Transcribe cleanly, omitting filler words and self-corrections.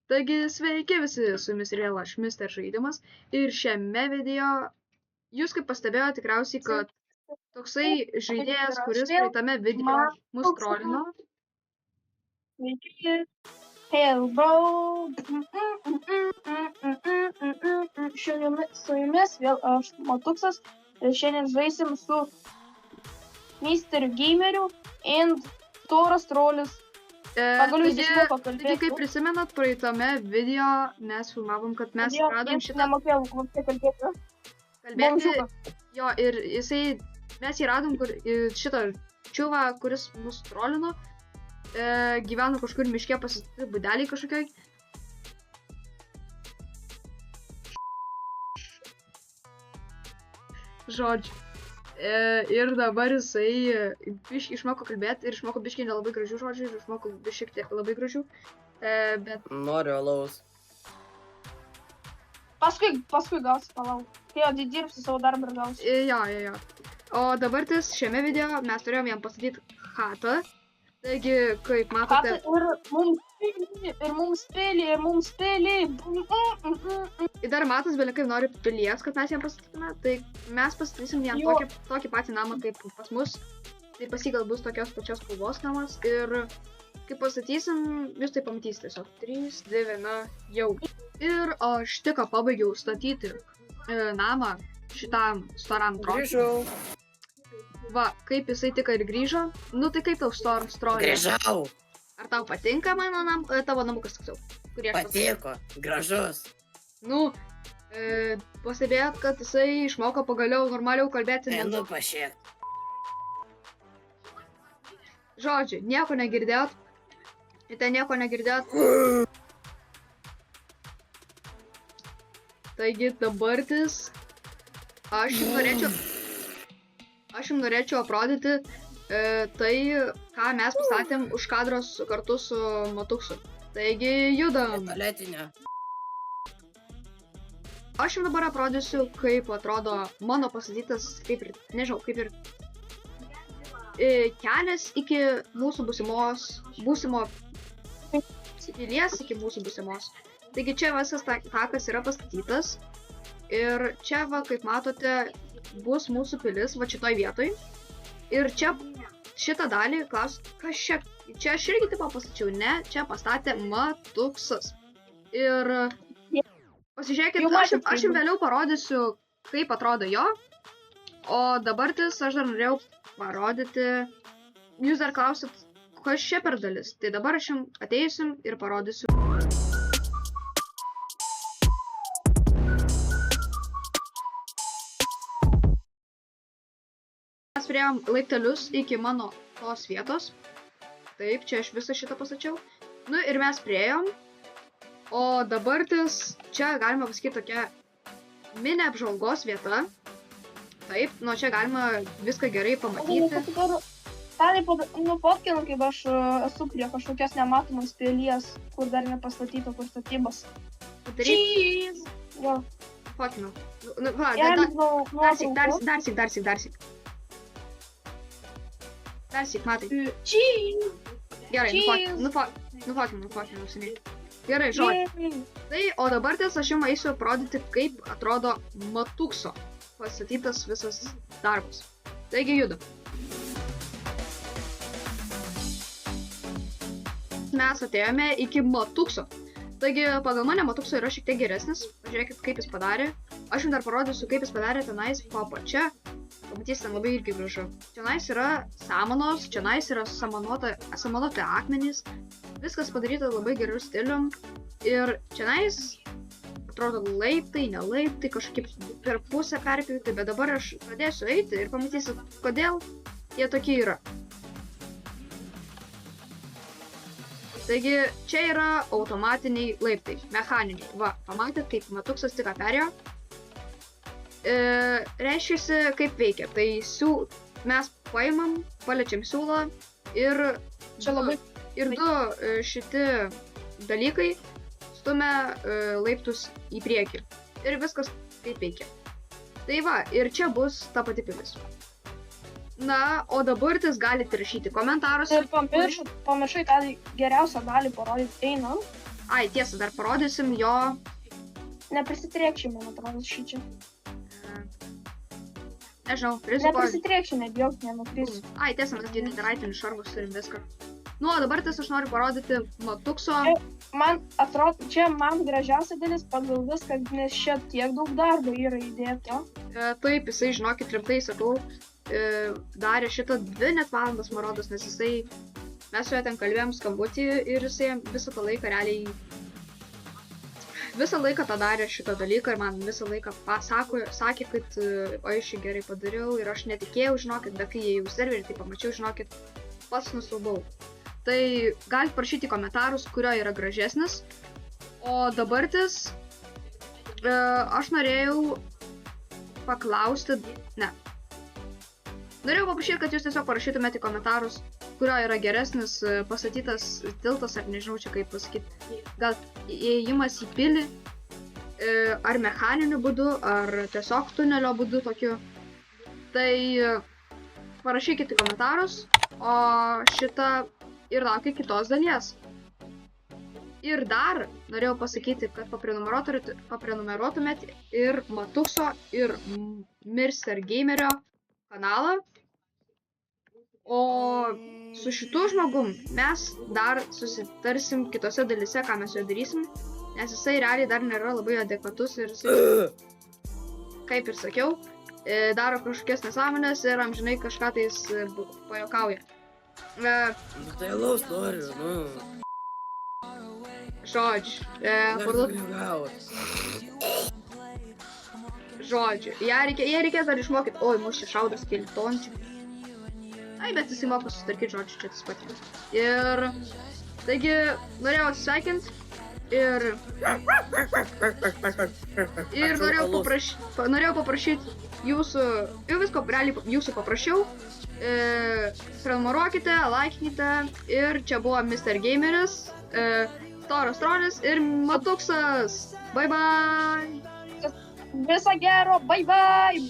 Taigi sveiki visi, su jumis vėl aš, Mr. Žaidimas. Ir šiame video, jūs kaip pastebėjote tikriausiai, kad toksai žaidėjas, kuris praeitame video mus trolino. Sveiki. Hey bro. Su jumis vėl aš, Matuksas. Ir šiandien žaisim su Mr. Gameriu and Toras Trolis. Taigi, kaip prisimenat, praeitame video mes filmavom, kad mes radom šitą kalbėti. Jo, ir mes jį radom šitą čiuvą, kuris mus trolino. Gyveno kažkur miške pasistatyti būdelį kažkokioj. Žodžiu. Ir dabar jisai išmoko kalbėti ir išmoko biškiai nelabai gražių žodžių ir išmoko šiek tiek labai gražių, bet... Noriu alaus. Paskui gausi palauk. Kai jau dirbsi savo darbą ir gausi. Jo. O dabar šiame video mes turėjom jam pastatyti chatą. Taigi, kaip matote... Ir mums spėlė. Ir dar matas belikai nori pilies, kad mes jam pastatytume. Tai mes pastatysim jam tokį patį namą kaip pas mus. Tai pas jį gal bus tokios pačios spalvos namas. Ir kai pastatysim, jūs tai pamatysite tiesiog. 3, 2, 1, jau. Ir aš tik pabaigiau statyti namą šitam storam troliui. Grįžau. Va, kaip jisai tik ir grįžo. Nu tai kaip tau storas troliui? Grįžau. Ar tau patinka tavo namukas tiksliau? Patiko, gražus. Nu, pastebėjot, kad jisai išmoko pagaliau normaliau kalbėti. Nu, pašiek. Žodžiu, nieko negirdėjot. Ir ten nieko negirdėjot. Taigi dabartis aš jums norėčiau aprodyti tai, ką mes pastatėm už kadros kartu su Matuksu. Taigi, judam. Tualetinė. Aš jums dabar aprodysiu, kaip atrodo mano pastatytas, kaip ir kelias iki mūsų būsimo pilies, iki mūsų būsimos. Taigi čia visas takas yra pastatytas. Ir čia, va, kaip matote, bus mūsų pilis, va šitoj vietoj. Ir čia šitą dalį, kas čia? Čia aš irgi taip pastačiau, ne? Čia pastatė Matuksas. Ir pasižiūrėkit, aš jums vėliau parodysiu, kaip atrodo jo. O dabartis aš dar norėjau parodyti. Jūs dar klausit, kas čia per dalis. Tai dabar aš jums ateisim ir parodysiu. Mes priėjom laiptelius iki mano tos vietos. Taip, čia aš visą šitą pastačiau. Nu ir mes priėjom. O dabartis, čia galima pasakyti tokia mini apžvalgos vieta. Taip, nuo čia galima viską gerai pamatyti. Fotkinu, kaip aš esu prie kažkokios nematomos pilies, kur dar nepastatyto, kur statybos. Cheese! Jo. Fotkinu. Darsik. Darsik, matai. Cheese! Gerai, nufotkinu, seniai. Gerai, žodžiu. Tai, o dabartis aš jums eisiu parodyti, kaip atrodo Matukso pastatytas visas darbas. Taigi, judam. Mes atėjome iki Matukso. Taigi, pagal mane Matukso yra šiek tiek geresnis. Pažiūrėkit, kaip jis padarė. Aš jums dar parodysiu, kaip jis padarė tenais papačia. Pamatysite, labai irgi gražu. Čionais yra samanos, čionais yra samanoti akmenys. Viskas padaryta labai gerų stilium. Ir čionais atrodo laiptai, ne laiptai, kažkaip per pusę perpjauti, bet dabar aš pradėsiu eiti ir pamatysit, kodėl jie tokie yra. Taigi, čia yra automatiniai laiptai, mechaniniai. Va, pamatėt, kaip Matuksas tik perėjo. Reiškiasi, kaip veikia. Tai mes paimam, paliečiam siūlą ir du šiti dalykai stumia laiptus į priekį. Ir viskas kaip veikia. Tai va, ir čia bus ta pati pilis. Na, o dabartis galite rašyti komentaruose. Ir pamiršai tą geriausią dalį parodyti einant. Ai, tiesa, dar parodysim jo... Neprisitriekščiai, man atrodo, šičia. Nežinau, rizikuoju. Neprisitriekščiai, nebijok, nenukrisiu. Ai, tiesa, mes generaitinius šarvus turim viską. Nu, o dabar tas aš noriu parodyti Matukso. Man atrodo, čia man gražiausia dalis pagal viską, nes čia tiek daug darbo yra įdėto. Taip, jisai, žinokit, rimtai sakau, darė šitą 2 net valandas, man rodos, nes jisai, mes su juo ten kalbėjom skambutį ir jisai visą tą laiką realiai, visą laiką tą darė šitą dalyką ir man visą laiką sakė, kad aš jį gerai padariau ir aš netikėjau, žinokit, bet kai įėjau į serverį, tai pamačiau, žinokit, pats nustulbau. Tai galite parašyti komentarus, kurio yra gražesnis. O dabartis, aš norėjau paklausti, norėjau paprašyti, kad jūs tiesiog parašytumėte į komentarus, kurio yra geresnis pastatytas tiltas, ar nežinau čia kaip pasakyti, gal įėjimas į pilį, ar mechaniniu būdu, ar tiesiog tunelio būdu tokiu. Tai parašykite į komentarus, o šitą ir laukia kitos dalies. Ir dar norėjau pasakyti, kad paprenumeruotumėt ir Matukso, ir Mr. Gamerio kanalą. O su šitu žmogum mes dar susitarsim kitose dalyse, ką mes jo darysim, nes jisai realiai dar nėra labai adekvatus ir jisai, kaip ir sakiau, daro kažkokias nesąmonės ir amžinai kažką tais pajokauja. Tai alaus noriu, nu. Žodžiu, žodžiu, ją reikės dar išmokyti, oi, mūsų čia šaudas kelitončių. Ai, bet jisai moka sustarkyti žodžiu, čia tas patys. Ir, taigi, norėjau atsisveikinti ir norėjau paprašyti jūsų, jau visko realiai jūsų paprašiau. Prenumeruokite, laikykite ir čia buvo Mr. Gameris, Storas Tronis ir Matuksas. Bye bye! Viso gero, bye bye!